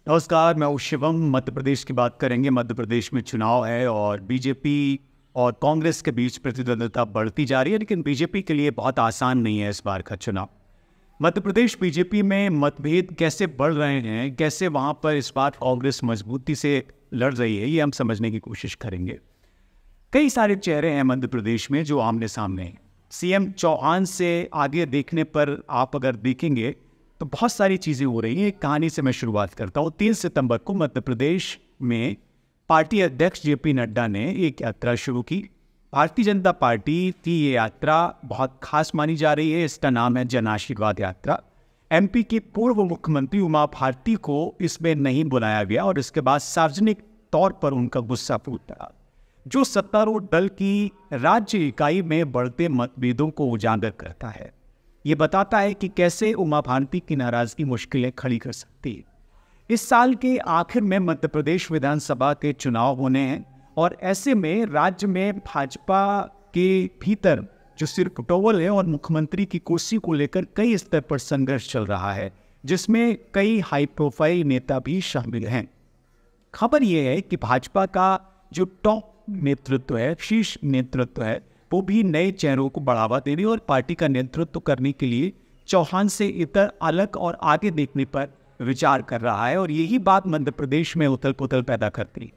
नमस्कार, मैं हूँ शिवम। मध्य प्रदेश की बात करेंगे। मध्य प्रदेश में चुनाव है और बीजेपी और कांग्रेस के बीच प्रतिद्वंद्विता बढ़ती जा रही है, लेकिन बीजेपी के लिए बहुत आसान नहीं है इस बार का चुनाव। मध्य प्रदेश बीजेपी में मतभेद कैसे बढ़ रहे हैं, कैसे वहाँ पर इस बार कांग्रेस मजबूती से लड़ रही है, ये हम समझने की कोशिश करेंगे। कई सारे चेहरे हैं मध्य प्रदेश में जो आमने सामने हैं। सीएम चौहान से आगे देखने पर आप अगर देखेंगे तो बहुत सारी चीज़ें हो रही हैं। एक कहानी से मैं शुरुआत करता हूँ। 3 सितंबर को मध्य प्रदेश में पार्टी अध्यक्ष जेपी नड्डा ने एक यात्रा शुरू की। भारतीय जनता पार्टी की ये यात्रा बहुत खास मानी जा रही है। इसका नाम है जन आशीर्वाद यात्रा। एमपी की पूर्व मुख्यमंत्री उमा भारती को इसमें नहीं बुलाया गया और इसके बाद सार्वजनिक तौर पर उनका गुस्सा फूटा, जो सत्तारूढ़ दल की राज्य इकाई में बढ़ते मतभेदों को उजागर करता है। ये बताता है कि कैसे उमा भारती की नाराजगी मुश्किलें खड़ी कर सकती है। इस साल के आखिर में मध्य प्रदेश विधानसभा के चुनाव होने हैं और ऐसे में राज्य में भाजपा के भीतर जो सिरपुटोवल है और मुख्यमंत्री की कुर्सी को लेकर कई स्तर पर संघर्ष चल रहा है, जिसमें कई हाई प्रोफाइल नेता भी शामिल हैं। खबर यह है कि भाजपा का जो टॉप नेतृत्व है, शीर्ष नेतृत्व है, वो भी नए चेहरों को बढ़ावा देने और पार्टी का नेतृत्व करने के लिए चौहान से इतर अलग और आगे देखने पर विचार कर रहा है और यही बात मध्य प्रदेश में उथल पुथल पैदा करती है।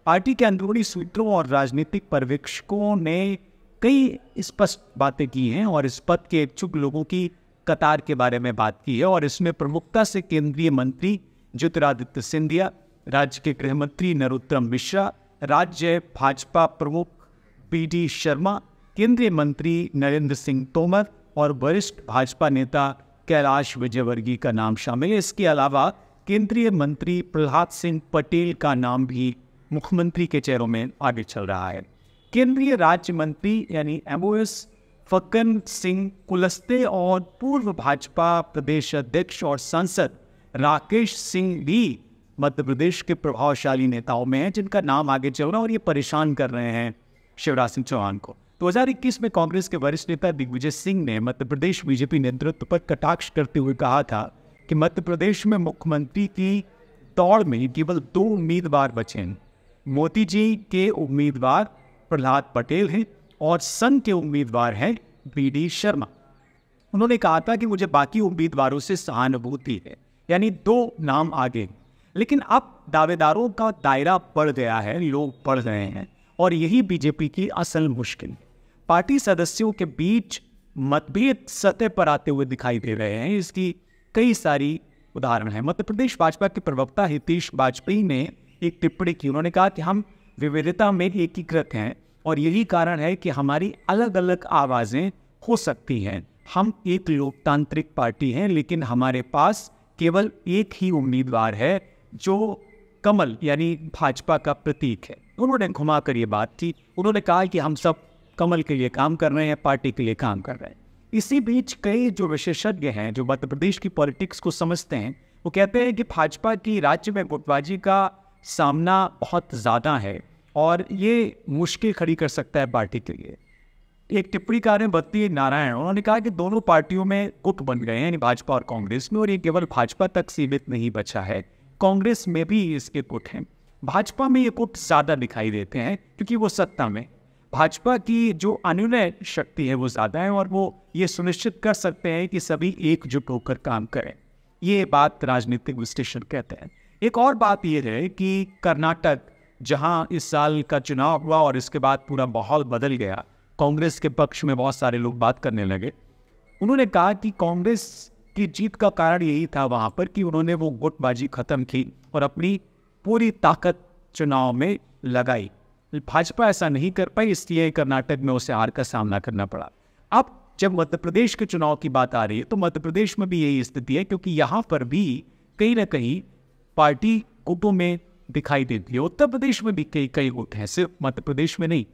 पार्टी के अंदरूनी सूत्रों और राजनीतिक पर्यवेक्षकों ने कई स्पष्ट बातें की हैं और इस पद के इच्छुक लोगों की कतार के बारे में बात की है और इसमें प्रमुखता से केंद्रीय मंत्री ज्योतिरादित्य सिंधिया, राज्य के गृह मंत्री नरोत्तम मिश्रा, राज्य भाजपा प्रमुख पीडी शर्मा, केंद्रीय मंत्री नरेंद्र सिंह तोमर और वरिष्ठ भाजपा नेता कैलाश विजयवर्गीय का नाम शामिल है। इसके अलावा केंद्रीय मंत्री प्रहलाद सिंह पटेल का नाम भी मुख्यमंत्री के चेहरों में आगे चल रहा है। केंद्रीय राज्य मंत्री यानी एमओएस फक्कन सिंह कुलस्ते और पूर्व भाजपा प्रदेश अध्यक्ष और सांसद राकेश सिंह भी मध्य प्रदेश के प्रभावशाली नेताओं में हैं, जिनका नाम आगे चल रहा है और ये परेशान कर रहे हैं शिवराज सिंह चौहान को। 2021 में कांग्रेस के वरिष्ठ नेता दिग्विजय सिंह ने मध्य प्रदेश बीजेपी नेतृत्व पर कटाक्ष करते हुए कहा था कि मध्य प्रदेश में मुख्यमंत्री की दौड़ में केवल 2 उम्मीदवार बचे हैं। मोदी जी के उम्मीदवार प्रहलाद पटेल हैं और संघ के उम्मीदवार हैं पीडी शर्मा। उन्होंने कहा था कि मुझे बाकी उम्मीदवारों से सहानुभूति है, यानी 2 नाम आगे। लेकिन अब दावेदारों का दायरा बढ़ गया है, लोग बढ़ रहे हैं और यही बीजेपी की असल मुश्किल। पार्टी सदस्यों के बीच मतभेद सतह पर आते हुए दिखाई दे रहे हैं। इसकी कई सारी उदाहरण हैं। मध्य प्रदेश भाजपा के प्रवक्ता हितेश वाजपेयी ने एक टिप्पणी की। उन्होंने कहा कि हम विविधता में एकीकृत हैं और यही कारण है कि हमारी अलग अलग आवाज़ें हो सकती हैं। हम एक लोकतांत्रिक पार्टी हैं, लेकिन हमारे पास केवल एक ही उम्मीदवार है जो कमल यानी भाजपा का प्रतीक है। उन्होंने घुमा कर ये बात की। उन्होंने कहा कि हम सब कमल के लिए काम कर रहे हैं, पार्टी के लिए काम कर रहे हैं। इसी बीच कई जो विशेषज्ञ हैं, जो मध्य प्रदेश की पॉलिटिक्स को समझते हैं, वो कहते हैं कि भाजपा की राज्य में गुटबाजी का सामना बहुत ज़्यादा है और ये मुश्किल खड़ी कर सकता है पार्टी के लिए। एक टिप्पणीकार हैं बत्ती नारायण, उन्होंने कहा कि दोनों पार्टियों में गुट बन गए हैं, यानी भाजपा और कांग्रेस में, और ये केवल भाजपा तक सीमित नहीं बचा है, कांग्रेस में भी इसके गुट हैं। भाजपा में ये गुट ज़्यादा दिखाई देते हैं क्योंकि वो सत्ता में, भाजपा की जो अनुनय शक्ति है वो ज़्यादा है और वो ये सुनिश्चित कर सकते हैं कि सभी एकजुट होकर काम करें। ये बात राजनीतिक विश्लेषण कहते हैं। एक और बात ये है कि कर्नाटक, जहां इस साल का चुनाव हुआ और इसके बाद पूरा माहौल बदल गया, कांग्रेस के पक्ष में बहुत सारे लोग बात करने लगे। उन्होंने कहा कि कांग्रेस की जीत का कारण यही था वहाँ पर कि उन्होंने वो गुटबाजी खत्म की और अपनी पूरी ताकत चुनाव में लगाई। भाजपा ऐसा नहीं कर पाई, इसलिए कर्नाटक में उसे हार का सामना करना पड़ा। अब जब मध्य प्रदेश के चुनाव की बात आ रही है तो मध्य प्रदेश में भी यही स्थिति है, क्योंकि यहाँ पर भी कहीं ना कहीं पार्टी गुटों में दिखाई देती है। उत्तर प्रदेश में भी कई गुट हैं, सिर्फ मध्य प्रदेश में नहीं,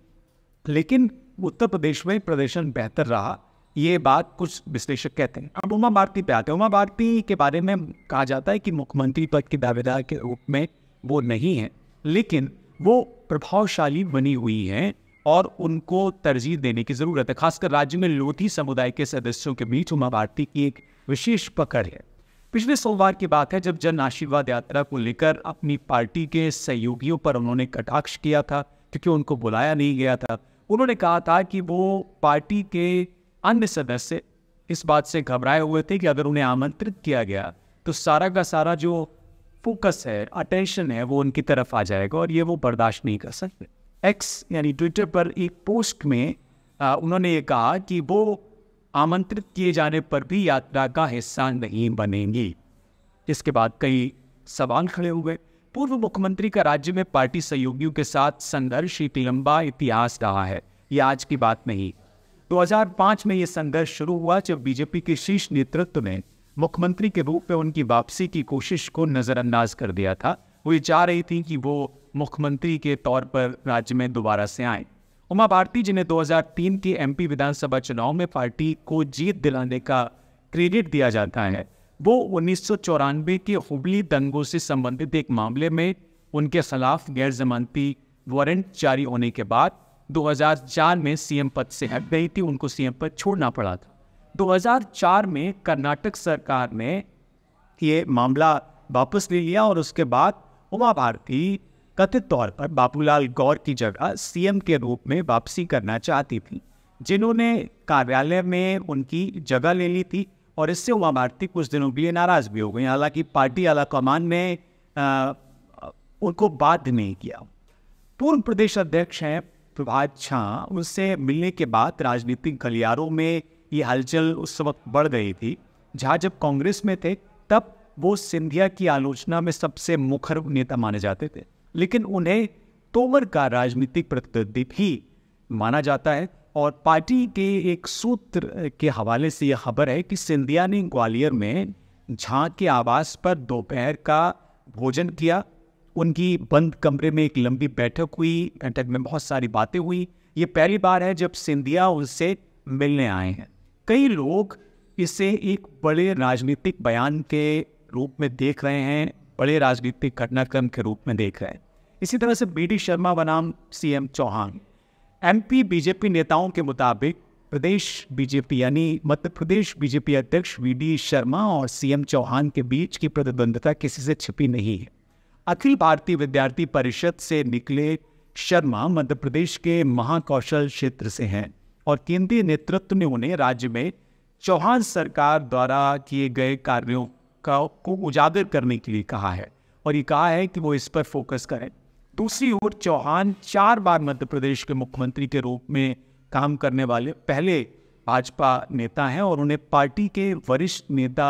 लेकिन उत्तर प्रदेश में प्रदर्शन बेहतर रहा, ये बात कुछ विश्लेषक कहते हैं। अब उमा भारती पे आते हैं। उमा भारती के बारे में कहा जाता है कि मुख्यमंत्री पद के दावेदार के रूप में वो नहीं है, लेकिन वो प्रभावशाली बनी हुई हैं और उनको तरजीह देने की ज़रूरत है। खासकर राज्य में लोधी समुदाय के सदस्यों के बीच उमा भारती की एक विशेष पकड़ है। पिछले सोमवार की बात है जब जन आशीर्वाद यात्रा को लेकर अपनी पार्टी के सहयोगियों पर उन्होंने कटाक्ष किया था क्योंकि उनको बुलाया नहीं गया था। उन्होंने कहा था कि वो पार्टी के अन्य सदस्य इस बात से घबराए हुए थे कि अगर उन्हें आमंत्रित किया गया तो सारा का सारा जो फोकस है, अटेंशन है, वो उनकी तरफ आ जाएगा और ये वो बर्दाश्त नहीं कर सकते। एक्स यानी ट्विटर पर एक पोस्ट में उन्होंने ये कहा कि वो आमंत्रित किए जाने पर भी यात्रा का हिस्सा नहीं बनेंगी। इसके बाद कई सवाल खड़े हुए। पूर्व मुख्यमंत्री का राज्य में पार्टी सहयोगियों के साथ संघर्ष एक लंबा इतिहास रहा है, ये आज की बात नहीं। 2005 में ये संघर्ष शुरू हुआ जब बीजेपी के शीर्ष नेतृत्व ने मुख्यमंत्री के रूप में उनकी वापसी की कोशिश को नजरअंदाज कर दिया था। वो ये चाह रही थी कि वो मुख्यमंत्री के तौर पर राज्य में दोबारा से आए। उमा भारती, जिन्हें 2003 के एमपी विधानसभा चुनाव में पार्टी को जीत दिलाने का क्रेडिट दिया जाता है, वो 1994 के हुबली दंगों से संबंधित एक मामले में उनके खिलाफ गैर जमानती वारंट जारी होने के बाद 2004 में सीएम पद से हट गई थी। उनको सीएम पद छोड़ना पड़ा था। 2004 में कर्नाटक सरकार ने ये मामला वापस ले लिया और उसके बाद उमा भारती कथित तौर पर बाबूलाल गौर की जगह सीएम के रूप में वापसी करना चाहती थी, जिन्होंने कार्यालय में उनकी जगह ले ली थी और इससे उमा भारती कुछ दिनों के लिए नाराज भी हो गई। हालांकि पार्टी आला कमान ने उनको बाध्य नहीं किया। पूर्व प्रदेश अध्यक्ष हैं प्रभात झा, उनसे मिलने के बाद राजनीतिक गलियारों में ये हलचल उस वक्त बढ़ गई थी। झा जब कांग्रेस में थे तब वो सिंधिया की आलोचना में सबसे मुखर नेता माने जाते थे, लेकिन उन्हें तोमर का राजनीतिक प्रतिद्वंदी भी माना जाता है। और पार्टी के एक सूत्र के हवाले से यह खबर है कि सिंधिया ने ग्वालियर में झा के आवास पर दोपहर का भोजन किया। उनकी बंद कमरे में एक लंबी बैठक हुई, बैठक में बहुत सारी बातें हुई। ये पहली बार है जब सिंधिया उनसे मिलने आए हैं। कई लोग इसे एक बड़े राजनीतिक बयान के रूप में देख रहे हैं, बड़े राजनीतिक घटनाक्रम के रूप में देख रहे हैं। इसी तरह से बीडी शर्मा बनाम सीएम चौहान। एमपी बीजेपी नेताओं के मुताबिक प्रदेश बीजेपी यानी मध्य प्रदेश बीजेपी अध्यक्ष वीडी शर्मा और सीएम चौहान के बीच की प्रतिद्वंद्विता किसी से छिपी नहीं है। अखिल भारतीय विद्यार्थी परिषद से निकले शर्मा मध्य प्रदेश के महाकौशल क्षेत्र से हैं और केंद्रीय नेतृत्व ने उन्हें राज्य में चौहान सरकार द्वारा किए गए कार्यों को उजागर करने के लिए कहा है और ये कहा है कि वो इस पर फोकस करें। दूसरी ओर चौहान 4 बार मध्य प्रदेश के मुख्यमंत्री के रूप में काम करने वाले पहले भाजपा नेता हैं और उन्हें पार्टी के वरिष्ठ नेता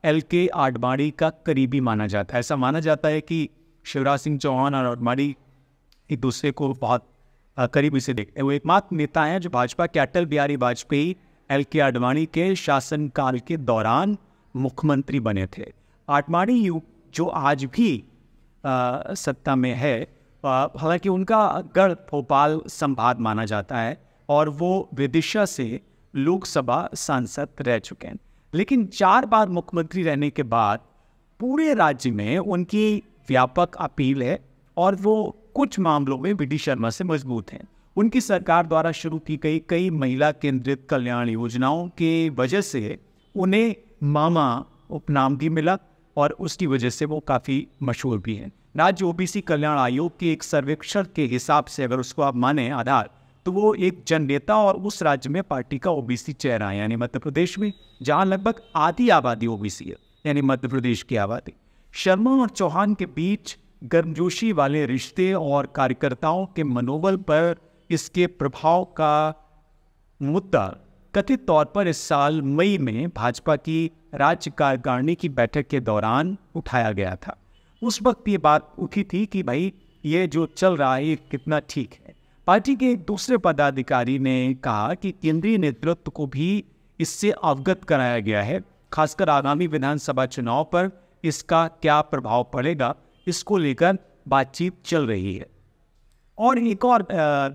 LK आडवाणी का करीबी माना जाता है। ऐसा माना जाता है कि शिवराज सिंह चौहान और आडवाणी एक दूसरे को बहुत करीबी से देखते हैं। वो एकमात्र नेता हैं जो भाजपा के अटल बिहारी वाजपेयी LK आडवाणी के शासनकाल के दौरान मुख्यमंत्री बने थे। आडवाणी जो आज भी सत्ता में है, हालांकि उनका गढ़ भोपाल संभाग माना जाता है और वो विदिशा से लोकसभा सांसद रह चुके हैं, लेकिन 4 बार मुख्यमंत्री रहने के बाद पूरे राज्य में उनकी व्यापक अपील है और वो कुछ मामलों में वीडी शर्मा से मजबूत हैं। उनकी सरकार द्वारा शुरू की गई कई महिला केंद्रित कल्याण योजनाओं के वजह से उन्हें मामा उपनाम भी मिला और उसकी वजह से वो काफ़ी मशहूर भी हैं। राज्य ओबीसी कल्याण आयोग के एक सर्वेक्षण के हिसाब से अगर उसको आप माने आधार, तो वो एक जननेता और उस राज्य में पार्टी का ओबीसी चेहरा है, यानी मध्य प्रदेश में, जहां लगभग आधी आबादी ओबीसी है, यानी मध्य प्रदेश की आबादी। शर्मा और चौहान के बीच गर्मजोशी वाले रिश्ते और कार्यकर्ताओं के मनोबल पर इसके प्रभाव का मुद्दा कथित तौर पर इस साल मई में भाजपा की राज्य कार्यकारिणी की बैठक के दौरान उठाया गया था। उस वक्त ये बात उठी थी कि भाई ये जो चल रहा है ये कितना ठीक है। पार्टी के एक दूसरे पदाधिकारी ने कहा कि केंद्रीय नेतृत्व को भी इससे अवगत कराया गया है, खासकर आगामी विधानसभा चुनाव पर इसका क्या प्रभाव पड़ेगा, इसको लेकर बातचीत चल रही है। और एक और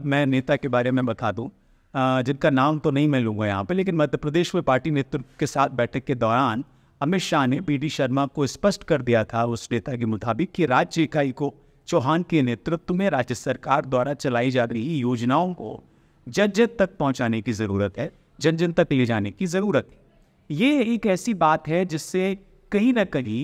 मैं नेता के बारे में बता दूं, जिनका नाम तो नहीं मैं लूँगा यहाँ पे, लेकिन मध्य प्रदेश में पार्टी नेतृत्व के साथ बैठक के दौरान अमित शाह ने बीडी शर्मा को स्पष्ट कर दिया था उस नेता के मुताबिक कि राज्य इकाई को चौहान के नेतृत्व में राज्य सरकार द्वारा चलाई जा रही योजनाओं को जन जन तक पहुँचाने की ज़रूरत है, जन जन तक ले जाने की ज़रूरत है। ये एक ऐसी बात है जिससे कहीं ना कहीं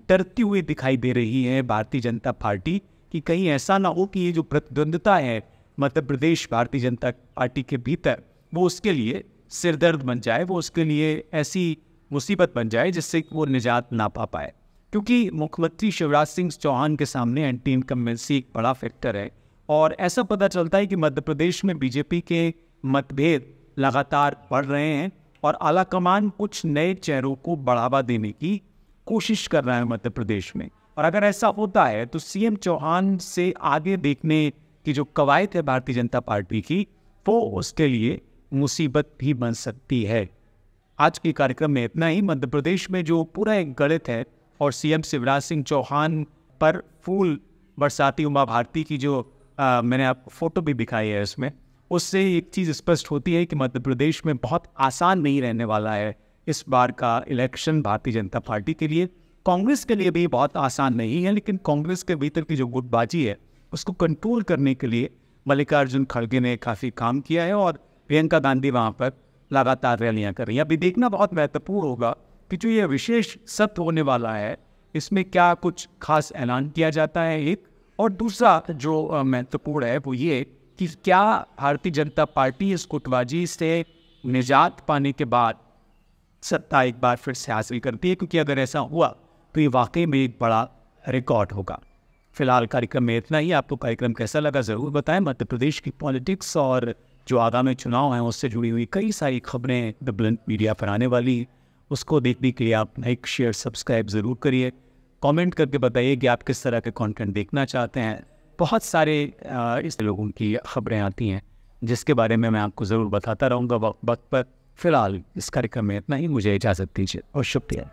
डरती हुई दिखाई दे रही है भारतीय जनता पार्टी कि कहीं ऐसा ना हो कि ये जो प्रतिद्वंद्विता है मध्य प्रदेश भारतीय जनता पार्टी के भीतर वो उसके लिए सिरदर्द बन जाए, वो उसके लिए ऐसी मुसीबत बन जाए जिससे वो निजात ना पा पाए। क्योंकि मुख्यमंत्री शिवराज सिंह चौहान के सामने एंटी इनकम्बेंसी एक बड़ा फैक्टर है और ऐसा पता चलता है कि मध्य प्रदेश में बीजेपी के मतभेद लगातार बढ़ रहे हैं और आलाकमान कुछ नए चेहरों को बढ़ावा देने की कोशिश कर रहा है मध्य प्रदेश में। और अगर ऐसा होता है तो सीएम चौहान से आगे देखने की जो कवायद है भारतीय जनता पार्टी की, वो उसके लिए मुसीबत भी बन सकती है। आज के कार्यक्रम में इतना ही। मध्य प्रदेश में जो पूरा एक गणित है और सीएम शिवराज सिंह चौहान पर फूल बरसाती उमा भारती की जो मैंने आपको फोटो भी दिखाई है, इसमें उससे एक चीज़ स्पष्ट होती है कि मध्य प्रदेश में बहुत आसान नहीं रहने वाला है इस बार का इलेक्शन भारतीय जनता पार्टी के लिए। कांग्रेस के लिए भी बहुत आसान नहीं है, लेकिन कांग्रेस के भीतर की जो गुटबाजी है उसको कंट्रोल करने के लिए मल्लिकार्जुन खड़गे ने काफ़ी काम किया है और प्रियंका गांधी वहाँ पर लगातार रैलियाँ कर रही हैं। अभी देखना बहुत महत्वपूर्ण होगा कि जो ये विशेष सत्र होने वाला है इसमें क्या कुछ खास ऐलान किया जाता है, एक। और दूसरा जो महत्वपूर्ण है वो ये कि क्या भारतीय जनता पार्टी इस गुटबाजी से निजात पाने के बाद सत्ता एक बार फिर से हासिल करती है, क्योंकि अगर ऐसा हुआ तो ये वाकई में एक बड़ा रिकॉर्ड होगा। फिलहाल कार्यक्रम में इतना ही। आपको कार्यक्रम कैसा लगा ज़रूर बताएं। मध्य प्रदेश की पॉलिटिक्स और जो आगामी चुनाव हैं उससे जुड़ी हुई कई सारी खबरें द ब्लिंक मीडिया पर आने वाली, उसको देखने के लिए आप लाइक शेयर सब्सक्राइब ज़रूर करिए। कमेंट करके बताइए कि आप किस तरह के कंटेंट देखना चाहते हैं। बहुत सारे इस लोगों की खबरें आती हैं जिसके बारे में मैं आपको ज़रूर बताता रहूँगा वक्त पर। फिलहाल इस कार्यक्रम में इतना ही। मुझे इजाज़त दीजिए और शुक्रिया।